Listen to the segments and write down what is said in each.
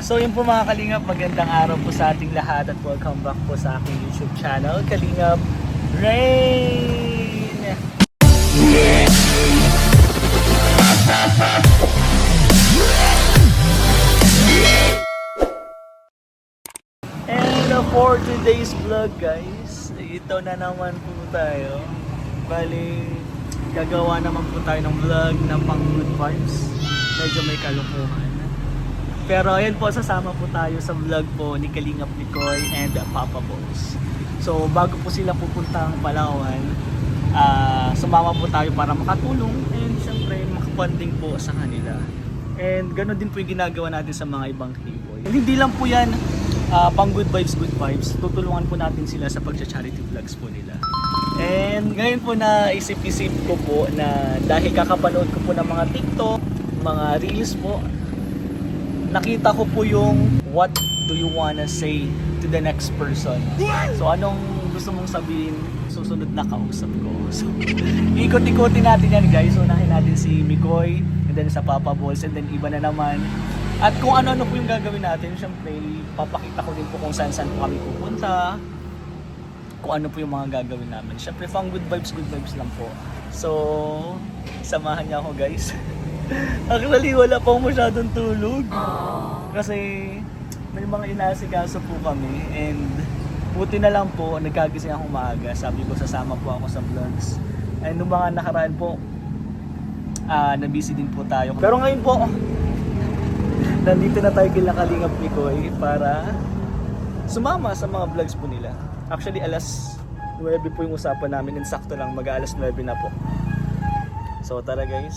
So yun po mga Kalingap, magandang araw po sa ating lahat at welcome back po sa aking YouTube channel, Kalingap Rain! And for today's vlog guys, ito na naman po tayo. Bali, gagawa naman po tayo ng vlog na pang good vibes. Medyo may kalukuhan. Pero ayan po, sasama po tayo sa vlog po ni Kalingap Mikoy and Papa Boss. So bago po sila pupuntang Palawan, sumama po tayo para makatulong and syempre makapanding po sa kanila. And ganoon din po yung ginagawa natin sa mga ibang K-boy. Hindi lang po yan pang good vibes. Tutulungan po natin sila sa pag-charity vlogs po nila. And ngayon po na isip-isip ko po na dahil kakapanood ko po ng mga TikTok, mga reels po, nakita ko po yung what do you wanna say to the next person. So anong gusto mong sabihin susunod na kausap ko. So ikot-ikotin natin yan guys. Unahin natin si Mikoy, and then sa Papa Balls, and then iba na naman. At kung ano-ano po yung gagawin natin, syempre papakita ko din po kung saan po kami pupunta, kung ano po yung mga gagawin namin. Syempre pang good vibes lang po. So samahan niya ako guys. Actually, wala pang masyadong tulog. Kasi may mga inaasikaso po kami. And buti na lang po, nagkagising ako maaga. Sabi ko, sasama po ako sa vlogs. And nung mga nakaraan po, na-busy din po tayo. Pero ngayon po, nandito na tayo kila Kalingap Mikoy para sumama sa mga vlogs po nila. Actually, alas 9 po yung usapan namin. And sakto lang, mag-alas 9 na po. So tara guys,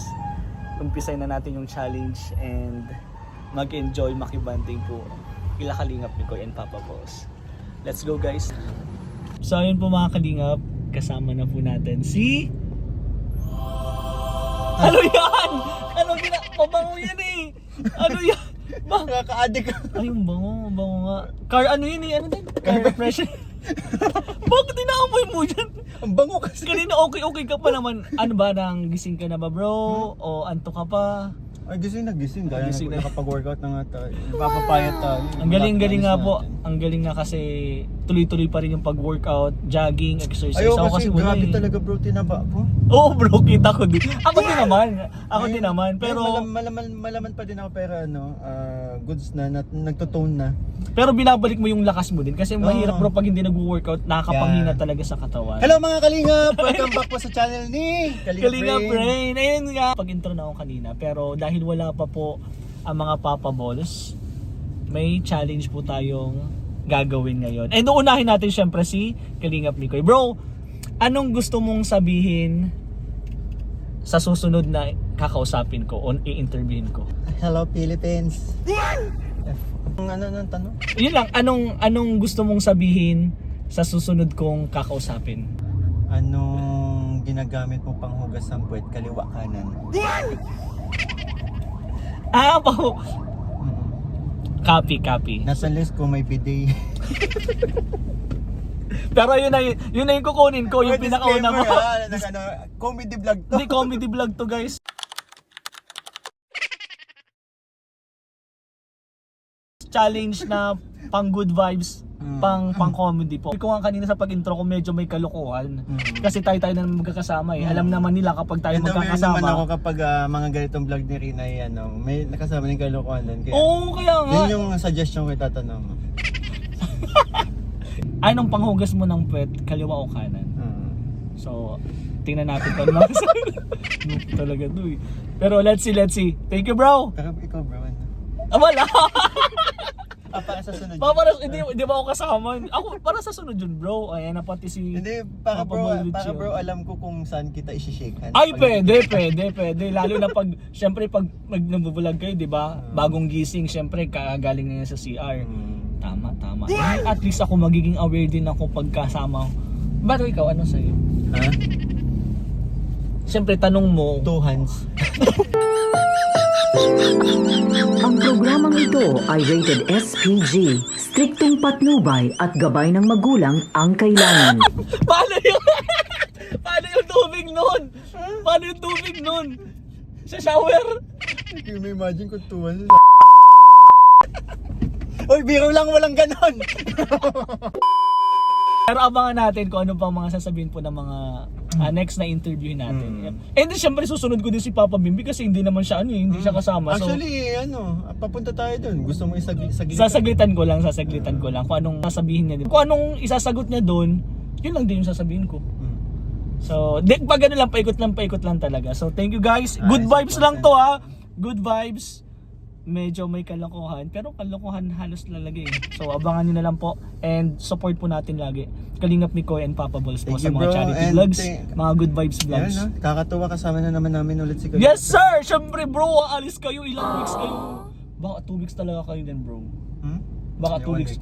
umpisay na natin yung challenge and mag-enjoy, makibanding po kila Kalingap Mikoy and Papa Boss. Let's go guys! So ayun po mga Kalingap, kasama na po natin si... Ano yan? Ano pabango yan eh! Ano yan? Nakaka-addict ka. Ay yung bango nga. Car ano yun eh? Ano din? Car refresher. Bakit inaamoy mo dyan? Ang bango kasi. Kanina okay ka pa naman. Ano ba, nang gising ka na ba bro? O anto ka pa? Ay, gising. Dahil Gising na. nakapag-workout na nga tayo. Papapayat tayo. Ang galing nga po. Ang galing nga kasi tuloy-tuloy pa rin yung pag-workout, jogging, exercise. Ayaw Ako kasi wala grabe eh. talaga bro, tinaba po. Oo bro, kita ko din. Ako din naman. Pero malaman pa din ako pero goods na, nagtotone na. pero binabalik mo yung lakas mo din kasi mahirap bro pag hindi nag-workout, nakakapanghina Yeah. talaga sa katawan. Hello mga Kalingap! Welcome back po sa channel ni Kalingap Rain. Ayun nga. Pag-intro na ako kanina pero dahil wala pa po ang mga Papa Balls, may challenge po tayong gagawin ngayon. And uunahin natin syempre si Kalingap Mikoy. Bro, anong gusto mong sabihin sa susunod na kakausapin ko o i-interviewin ko? Hello Philippines! Ano nang tanong? Yun lang, anong gusto mong sabihin sa susunod kong kakausapin? Anong ginagamit mo pang hugas ng puwet, kaliwa kanan? Copy. Nasa list ko may bidet. Pero yun na yung kukunin ko, yung pinakauna mo. Comedy vlog to. Hindi, comedy vlog to guys. Challenge na pang good vibes, pang comedy po. Ko nga kanina sa pag-intro ko medyo may kalukuhan. Kasi tayo na magkakasama eh. Alam naman nila kapag tayo magkakasama. naman ako kapag mga ganitong vlog ni Rina may nakasama ng kalokohan doon. Oo, kaya nga. Yun yung suggestion ko itatanong mo. Anong panghugas mo ng puwet, kaliwa o kanan? So, tingnan natin pa naman. Talaga to eh. Pero let's see. Thank you bro! Pero ikaw bro, ano? Wala! Para sa sunod. Hindi ba ako kasama? Ako, para sa sunod yun bro. Ayan na pati si... Hindi, para Papa Boy bro, alam ko kung saan kita isi-shake hands. Ay, pwede. Lalo na pag, syempre pag nagbubulag kayo, di ba? Bagong gising, syempre, kagaling na yan sa CR. Tama. At least ako magiging aware din ako pagkasama. Ba't ikaw, ano sa'yo? Ha? Syempre, tanong mo. 2 hands. Ang programang ito ay rated SPG. Striktong patnubay at gabay ng magulang ang kailangan. Paano yung tubig nun? Paano yung tubig nun? Sa shower? Can you imagine kung 2 hands? Uy, biro lang, walang ganon. Pero abangan natin kung ano pa mga sasabihin po ng mga next na interview natin. And then syempre susunod ko din si Papa Bimbi kasi hindi naman siya hindi siya kasama. So, Actually, papunta tayo dun. Gusto mo saglitan? sasaglitan ko lang kung anong sasabihin niya. Kung anong isasagot niya doon, yun lang din yung sasabihin ko. So, pag ano lang, paikot lang talaga. So, thank you guys. Good vibes lang to Good vibes. Medyo may kalokohan, pero kalokohan halos lalagay. So, abangan nyo na lang po. And support po natin lagi. Kalingap ni Koy and Papa Balls po Thank sa you, mga bro. charity And vlogs. Mga good vibes vlogs. Yan, kakatuwa, kasama na naman namin ulit si Kuya. Yes sir! Syempre bro, aalis kayo. Ilang weeks kayo? Baka 2 weeks talaga kayo din bro. Baka 2 weeks.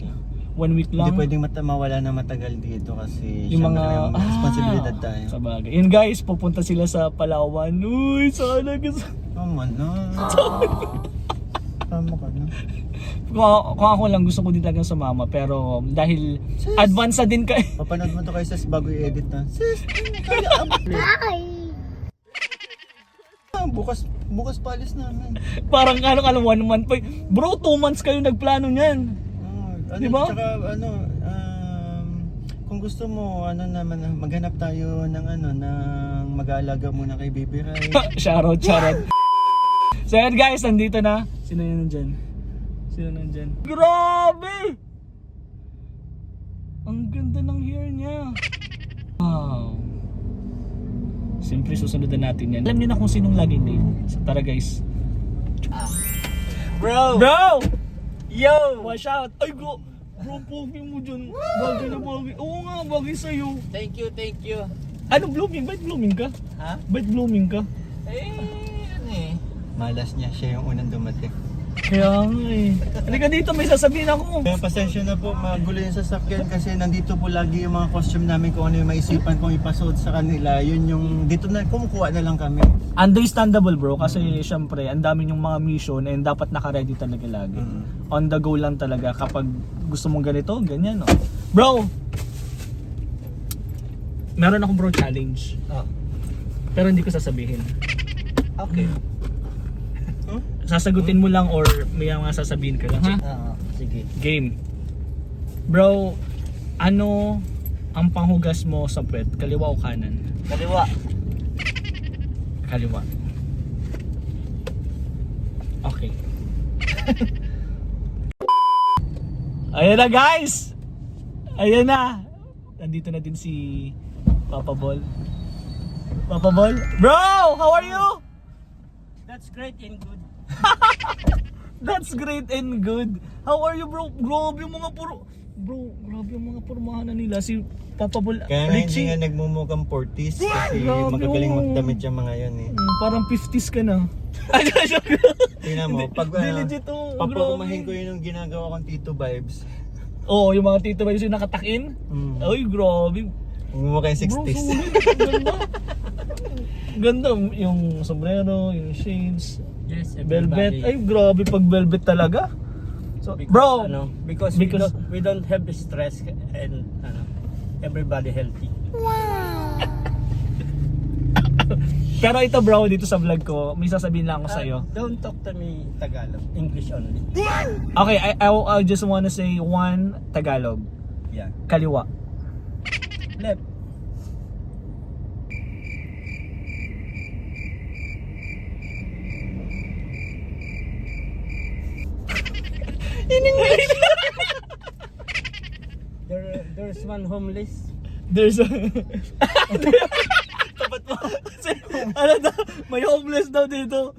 1 week lang. Hindi pwedeng mawala na matagal dito kasi Yung mga may responsibilidad tayo. Sa bagay. Yun guys, pupunta sila sa Palawan. Uy, sana gusto. Tama na. Tama ka na. Kung ako lang gusto ko din talagang sumama pero dahil advance na din kayo. Papanood mo to kay Sis bago i-edit na. Sis, hindi kaya bukas palis namin. Parang 1 month pa. Bro, 2 months kayo nagplano niyan. Diba? Tsaka kung gusto mo maghanap tayo ng ng mag-aalaga muna kay Baby Rai. Shoutout. So yan guys, nandito na. Sino nandyan? Grabe! Ang ganda ng hair niya. Wow. Siyempre susunod na natin yan. Alam niyo na kung sinong laging name. So tara guys. Bro! Yo! Watch out! Ay bro, pogi mo dyan. Bagay na bagay. Oo nga, bagay sa'yo. Thank you. Ano blooming? Ba't blooming ka? Ha? Ba't blooming ka? Malas niya, siya yung unang dumating. Kaya nga Halika dito, may sasabihin ako. Kaya pasensya na po, magulo yung sasakyan kasi nandito po lagi yung mga costume namin kung ano yung maisipan kong ipasuot sa kanila. Yun yung, dito na, kumukuha na lang kami. Understandable bro, kasi syempre, ang dami yung mga mission and dapat naka-ready talaga lagi. On the go lang talaga kapag gusto mong ganito, ganyan no. Bro! Meron akong bro challenge. Pero hindi ko sasabihin. Okay. Sasagutin mo lang or may mga sasabihin ka lang, ha? Sige. Game. Bro, ano ang panghugas mo sa puwet? Kaliwa o kanan? Kaliwa. Kaliwa. Okay. Ayan na guys! Ayan na! Nandito na din si Papa Ball. Papa Ball? Bro! How are you? That's great and good. That's great and good. How are you bro? Grabe yung mga grabe yung mga pormahan nila. Si Papa Ball, Kaya nga hindi Richie, nga nagmumukhang 40s kasi Grabe, magagaling oh. magdamit yung mga yan eh. parang 50s ka na. Tingnan mo, pag legit to. papakumahin ko yun yung ginagawa kong Tito Vibes. Oo, yung mga tito ba yung nakatakin? Ay, grabe. Mumukha yung Bro, 60s. sulit. Ganda. Ganda. Yung sombrero, yung shades. Yes, Velvet. Ay, grabe pag velvet talaga. So, bro, because because- we don't have the stress and everybody healthy. pero ito bro, dito sa vlog ko, may sasabihin lang ako sa'yo. Don't talk to me Tagalog, English only. Okay, I just wanna say one Tagalog. Yeah. Kaliwa. Left. There's one homeless. There's a... Tapat mo. Ano daw? May homeless daw dito.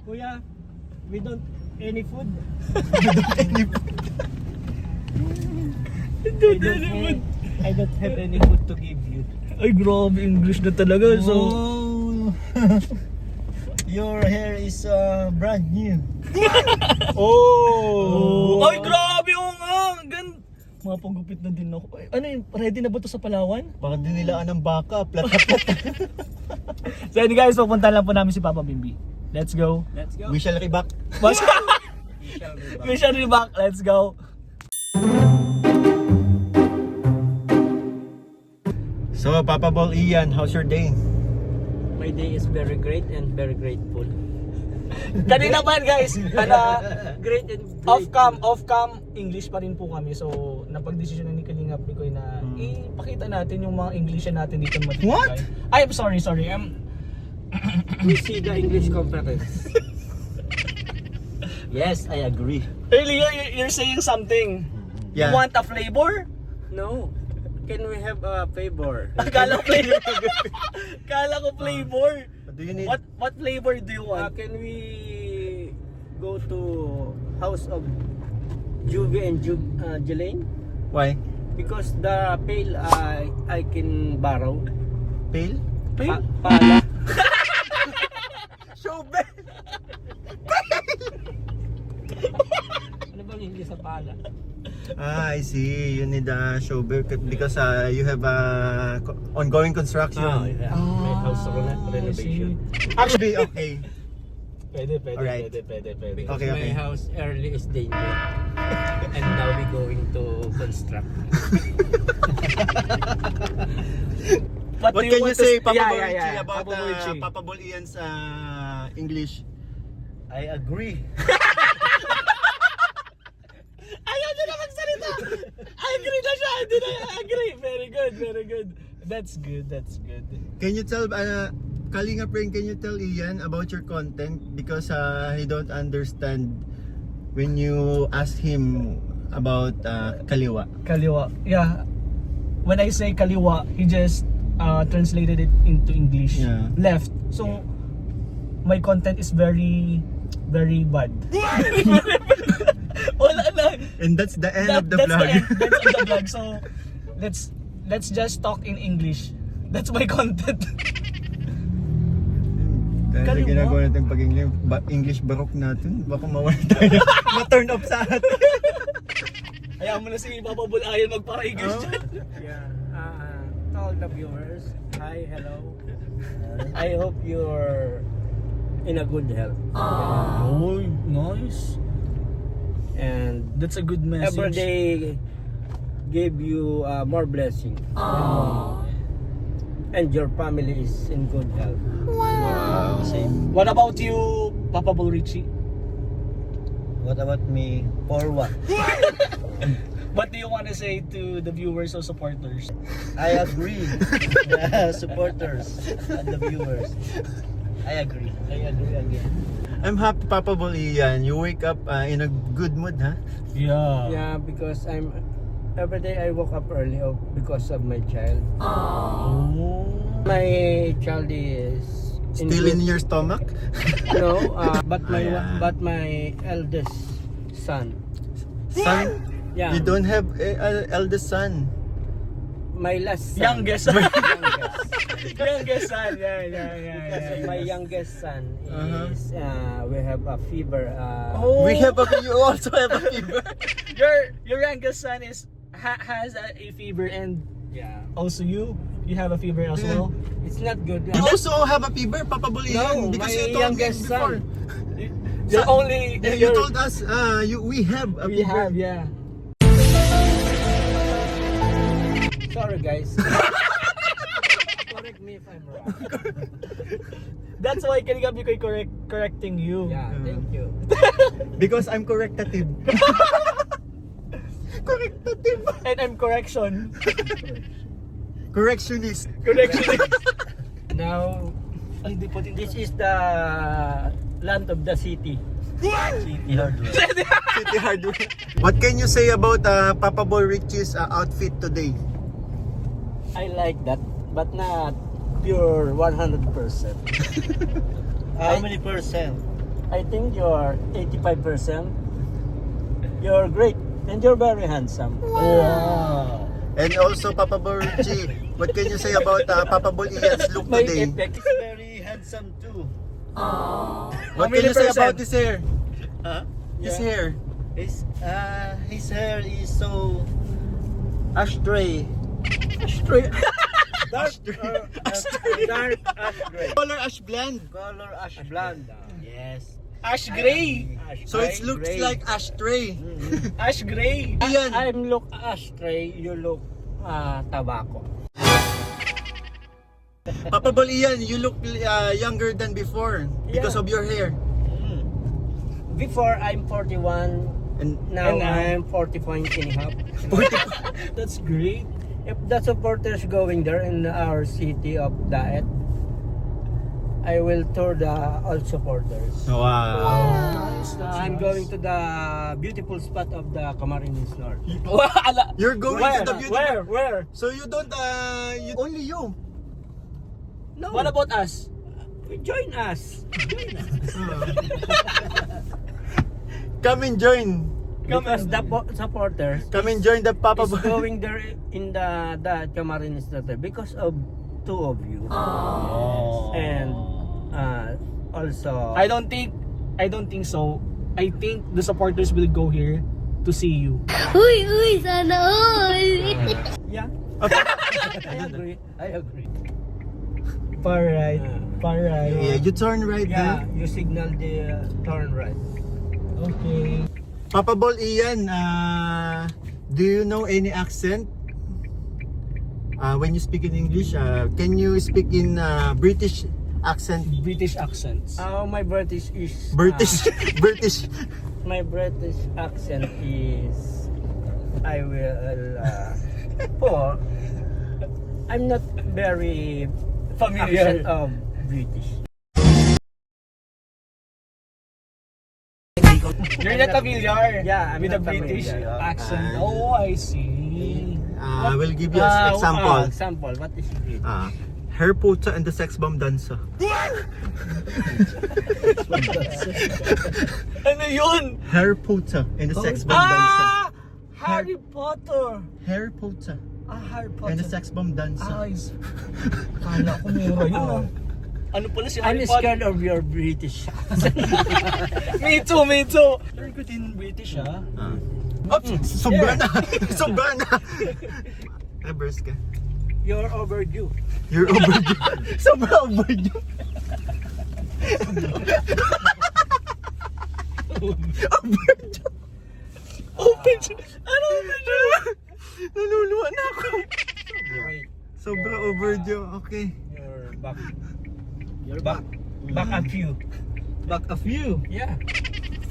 Kuya, we don't any food. I don't have any food to give you. Ay, grabe. English na talaga. So, Oh. Your hair is brand new. oh. Ay, grabe. Oo nga. Mga pagupit na din ako. Ay, ano yun? Ready na ba to sa Palawan? Baka dinilaan ng baka, plat. So, anyway guys, pupunta lang po namin si Papa Bimbi. Let's go. Let's go. We shall reback. We shall be back. Let's go. So, Papa Ball Ian, how's your day? My day is very great and very grateful. Kanina pa yan guys, Great and off-cam, English pa rin po kami. So, napag-desisyon ni Kalingap Mikoy na ipakita natin yung mga Englishan natin dito. What? I'm sorry. We see the English conference. Yes, I agree. Earlier, you're saying something. Yeah. You want a flavor? No. Can we have a favor? Akala ko flavor. Do you need... What flavor do you want? Can we go to house of Juvie and Jelaine? Why? Because the pail I can borrow. Pale? Pala. Showbiz! Ano bang hindi sa pala? I see. You need a shovel because you have a ongoing construction. May house renovation. Actually, okay. Pwede. Alright. Because Okay, my okay. house early is danger. And now we going to construct. What do can you want say, to- Papa Yeah, Bolichi, yeah. about Papa Bolichi. Papa Bol Ian's English? I agree. Ayaw na magsalita! I agree na siya! Hindi na agree! Very good. That's good. Can you tell, Kalinga Pring, can you tell Ian about your content? Because he don't understand when you ask him about Kaliwa. Kaliwa. Yeah. When I say kaliwa, he just translated it into English. Yeah. Left. So, my content is very bad. Wala na. And that's the end of the That's vlog. That's the vlog. So, let's just talk in English. That's my content. Dahil sa Kaliwa? ginagawa natin pag-English barok natin, baka mawala tayo. Ma-turn off sa atin. Hayaan mo na si Papa Bulayan magpara-English dyan. Yeah. To all the viewers, hi, hello. I hope you're in a good health. Oh, nice. And That's a good message. every day give you more blessing. And your family is in good health. Wow. Same. What about you, Papa Richie? What about me? For what? What do you want to say to the viewers or supporters? I agree. The supporters and the viewers. I agree again. I'm happy, Papa Bol Ian. You wake up in a good mood, huh? Yeah. Yeah, because every day I woke up early because of my child. Oh. My child is Still in your stomach? no, but Yeah. my eldest son. Son? Yeah, You don't have an eldest son. my last son. Youngest. Youngest. Youngest son. Yeah. Kasi my youngest son Uh-huh. is we have a fever. Oh. You also have a fever. Your youngest son has a fever, and Yeah, also you have a fever as well. it's not good. You also have a fever, Papa Bol Ian, No, because my you told me youngest before. son. You're only. You told us we have a We fever. have, yeah. Sorry guys. Correct me if I'm wrong. That's why Kaligabi ko correcting you. Yeah, thank you. Because I'm correctative. Correctative. And I'm correction. Correctionist. Correction. Now, Ay, di po this is the land of the city. City hardware. City hardware. What can you say about Papa Bol Richie's outfit today? I like that, but not pure 100%. How many percent? I think you're 85%. You're great and you're very handsome. Wow. And also, Papa Bol Richie, what can you say about Papa Bol Ian's look My today? effect. Very handsome too. What How can many you say percent? about his hair? Huh? His Yeah. hair. His hair is so ashtray. Straight. Dark, Dark ash gray. Color ash blonde. color ash Blonde. Yes. Ash gray. So it looks Gray. like ashtray. Ash gray. Ian. I'm look ashtray, you look tobacco. Papa Bol Ian, you look younger than before because Yeah. of your hair. Before I'm 41, And now And now? I'm 40 point and a half. That's great. If the supporters going there in our city of Daet, I will tour the all supporters. wow. I'm going to the beautiful spot of the Camarines North. You're going Where? to the beautiful. Where? So you don't only you. No, What about us? join us. Come and join. Because the supporters Come and join the Papa is Ball. going there in the Camarines North because of two of you. And also I don't think so. I think the supporters will go here to see you. Uy, sana all! yeah, I agree. Far right. Far right. Yeah, you turn right Yeah, there. you signal the turn right. Okay. Papa Ball Ian, do you know any accent? When you speak in English, can you speak in British accent? British accents. My British is British, British. my British accent is I will poor. I'm not very Familiar. accent of British. You're not familiar Yeah, I'm with the not British familiar. accent. Oh, I see. I will give you an example. Example, what is it? Harry Potter and the Sex Bomb Dancer. Ano yun? Harry Potter and the Sex Bomb Dancer. Harry Potter. Harry Potter Harry and Potter. the Sex Bomb Dancer. Eyes. Kala ko mura yun. Ano pala si I'm Harry Potter? scared of your British. Me too, me too. Very good in British, ah. Sobra na! Sobra na! Reverse ka. You're overdue. You're overdue. Sobra overdue. Overdue. Overdue. Ano overdue? Naluluwa na ako. Wait, Sobra overdue. Okay. you're back. You're back. Back a few. Back a few. Yeah.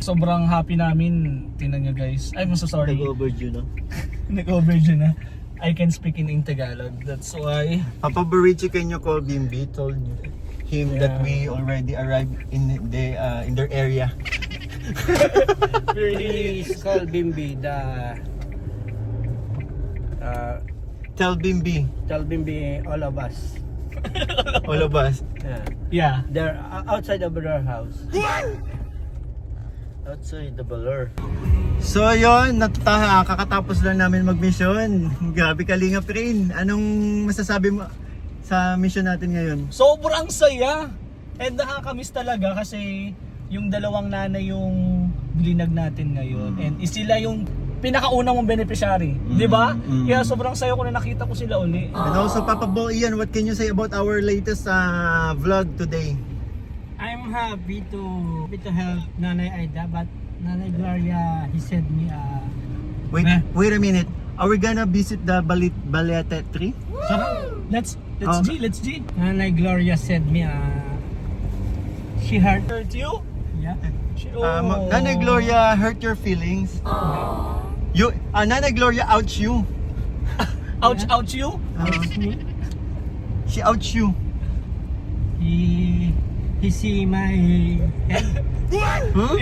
Sobrang happy namin. Tingnan nyo guys. I'm so sorry. Nag-overdue na. Nag-overdue na. I can speak in Tagalog. That's why. Papa Barichi, can you call Bimbi? Told him that Yeah. we already arrived in their area. Please call Bimbi Tell Bimbi, tell Bimbi all of us. all of us. Yeah. Yeah. They're outside of their house. Outside the Baler. So yun, kakatapos lang namin mag-mission. Grabe Kalingap rin. Anong masasabi mo sa mission natin ngayon? Sobrang saya. And nakakamiss talaga kasi yung dalawang nanay yung bilinag natin ngayon. And sila yung pinakaunang mong beneficiary. Di ba? Kaya sobrang saya ko na nakita ko sila uli. And also Papa Bo Ian, what can you say about our latest vlog today? I'm happy to help Nanay Aida, but Nanay Gloria, he sent me Wait a minute. Are we gonna visit the Balete tree? Let's Oh. G. Nanay Gloria sent me she hurt. Hurt you? Yeah. Nanay Gloria hurt your feelings? You, Nanay Gloria ouch you. Ouch you? Hurts me. She ouch you. He see my head, Huh?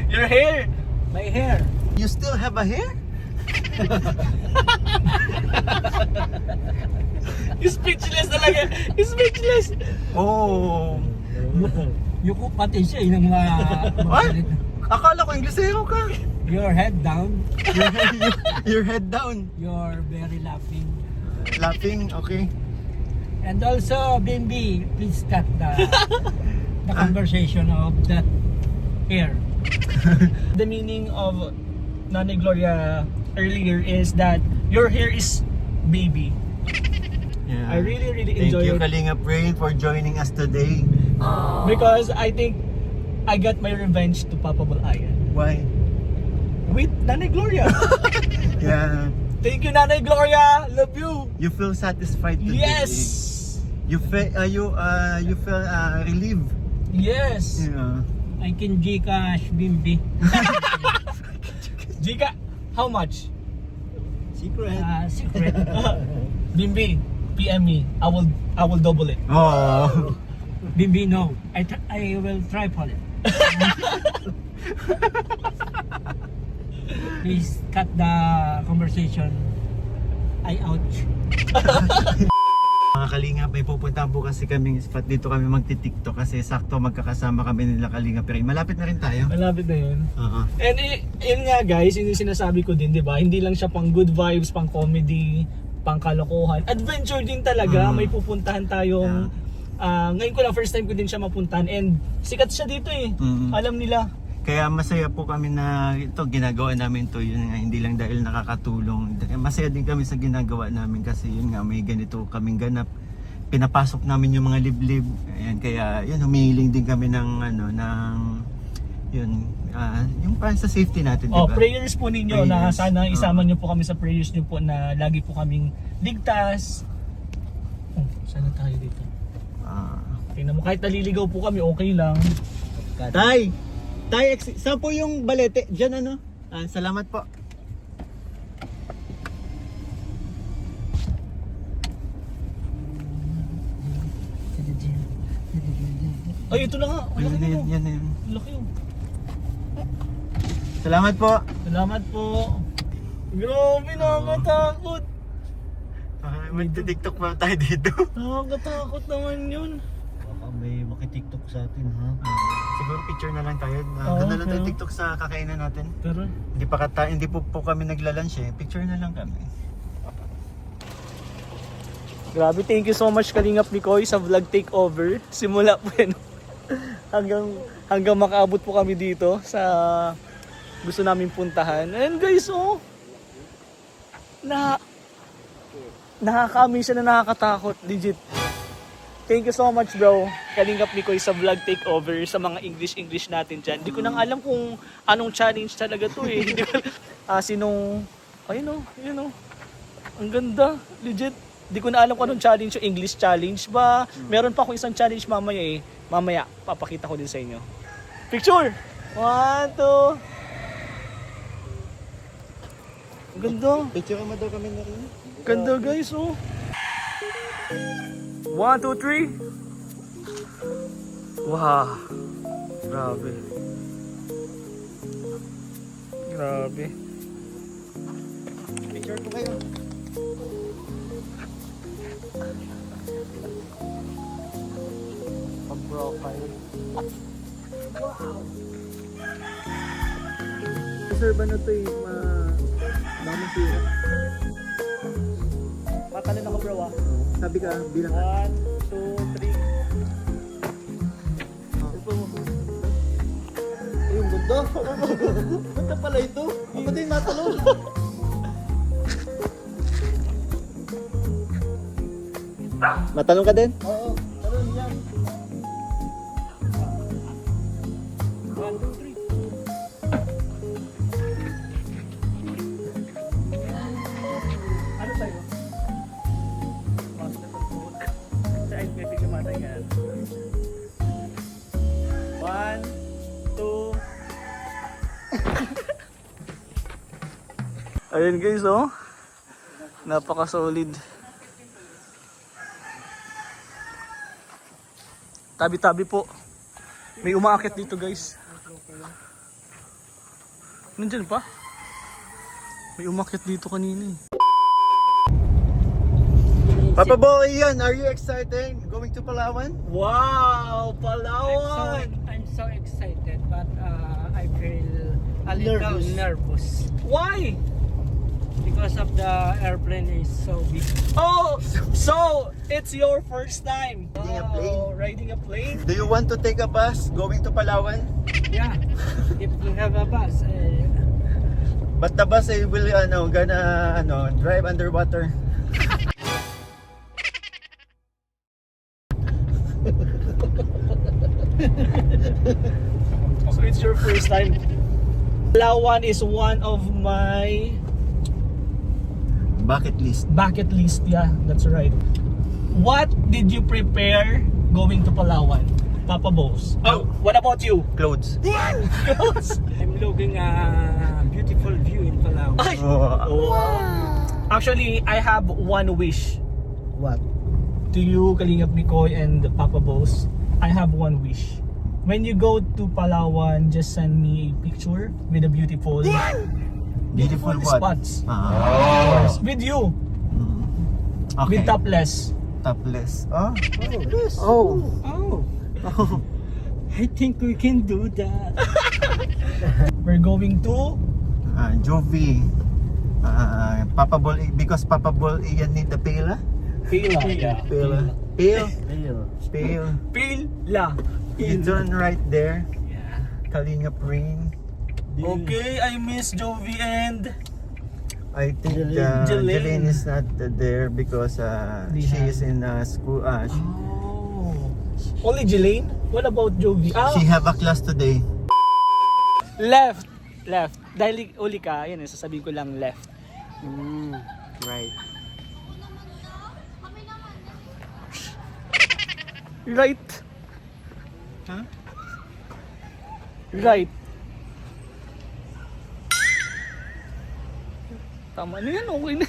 Your hair. my hair. You still have a hair? Speechless talaga. Speechless. Oh. Yuko pati siya yung mga What? Akala ko Inglesero ka. Your head down. Your head down. You're very laughing. Laughing, okay. And also, Bimbi, please cut the conversation of that hair. The meaning of Nanay Gloria earlier is that your hair is baby. Yeah. I really Thank enjoy you it Kalingap Rain for joining us today. because I think I got my revenge to Papa Balayan Why? with Nanay Gloria. Yeah. Thank you, Nanay Gloria. Love you. You feel satisfied today. Yes. You feel relieved. Yes. Yeah. I can Gcash Bimbi. Jika, how much? Secret. Secret. Bimbi, PM me. I will double it. Oh. Bimbi, no. I will try for it. Please cut the conversation. I ouch. Mga Kalingap, may pupuntahan po kasi kami spot dito kami magti-TikTok kasi sakto magkakasama kami nila Kalingap. Pero malapit na rin tayo. Malapit na yun. Oo. And yun nga guys, yun yung sinasabi ko din, di ba? Hindi lang siya pang good vibes, pang comedy, pang kalokohan. Adventure din talaga. May pupuntahan tayong ngayon ko lang, first time ko din siya mapuntahan. And sikat siya dito eh. Alam nila. Kaya masaya po kami na ito ginagawa namin to, yun nga, hindi lang dahil nakakatulong. Masaya din kami sa ginagawa namin kasi yun nga may ganito kaming ganap. Pinapasok namin yung mga liblib. Ayan, kaya yun humihiling din kami ng yun yung para sa safety natin, Oh, diba? prayers po ninyo na Prayers. sana isama niyo po kami sa prayers niyo po na lagi po kaming ligtas. Oh, sana tayo dito. Tingnan mo, kahit naliligaw po kami, okay lang. Tay! Tay, saan po yung balete? Diyan ano? Salamat po. Ay, ito na nga. Ang laki nito. Yan. Ang laki yun. Salamat po. Salamat po. Grabe, nakakatakot. Magti-TikTok pa tayo dito. Nakakatakot naman yun. Baka may makitiktok sa atin, ha? Siguro picture na lang tayo. Oo, Doon na lang tayo oo. TikTok sa kakainan natin. Pero, Hindi po kami nagla-lunch eh. Picture na lang kami. grabe, thank you so much Kalingap Mikoy sa vlog takeover. Simula po yan. hanggang makaabot po kami dito sa gusto namin puntahan. And guys, oh, nakaka-amaze siya na nakakatakot. Legit. Thank you so much bro, Kalingap Mikoy sa vlog takeover sa mga English natin dyan. Hindi ko nang alam kung anong challenge talaga to eh. Hindi ko ayun oh. Ang ganda, legit. Hindi ko na alam kung anong challenge yung English challenge ba. Meron pa akong isang challenge mamaya eh. Mamaya, papakita ko din sa inyo. Picture! 1, 2. Ang ganda. Picture mo daw kami na rin. Ganda guys, oh. 1, 2, 3. Wow. Grabe. Picture po kayo. Pag-profile. Reserve na to eh. Daming tira. Patalo na ko bro ah. Sabi ka, bilang 1, 2, 3. Ayun, ganda. Ganda pala ito. Ako din natalong. Matanong ka din? Oo, talong yan. 1, 2, 3. Ano tayo? Ay, may bigla matay yan. 1, 2. Ayun guys, oh. Napaka-solid. Tabi-tabi po. May umaakit dito guys. Nandyan pa? May umaakit dito kanina eh. Papa Boy, yan, are you excited? Going to Palawan? Wow! Palawan! I'm so excited, but I feel a little nervous Why? because of the airplane is so big. Oh! So, it's your first time Riding a plane? riding a plane? Do you want to take a bus going to Palawan? Yeah, if you have a bus, But the bus will gonna drive underwater. So, it's your first time. Palawan is one of my Bucket list. bucket list. Yeah, that's right. What did you prepare going to Palawan? Papa Boss. Oh, what about you? Clothes. I'm looking a beautiful view in Palawan. Ay! Oh. Actually, I have one wish. What? To you, Kalingap Mikoy and Papa Boss, I have one wish. When you go to Palawan, just send me a picture with a beautiful Beautiful what? spots. Ah. With you, Okay. with topless. Topless. Oh. Oh. Oh. I think we can do that. We're going to Jovi. Papa Bol, because Papa Bol iyan need the pila. Pila. Pila. Pil. Pila. You turn right there. Kalingap Rain. Okay, I miss Jovi and I think Jelaine. Jelaine is not there because They she have- is in school. only Jelaine? What about Jovi? She have a class today. Left. Dahil uli ka, yun eh, sasabihin ko lang left. Right. Right. Huh? Right. Tama na yan, okay na.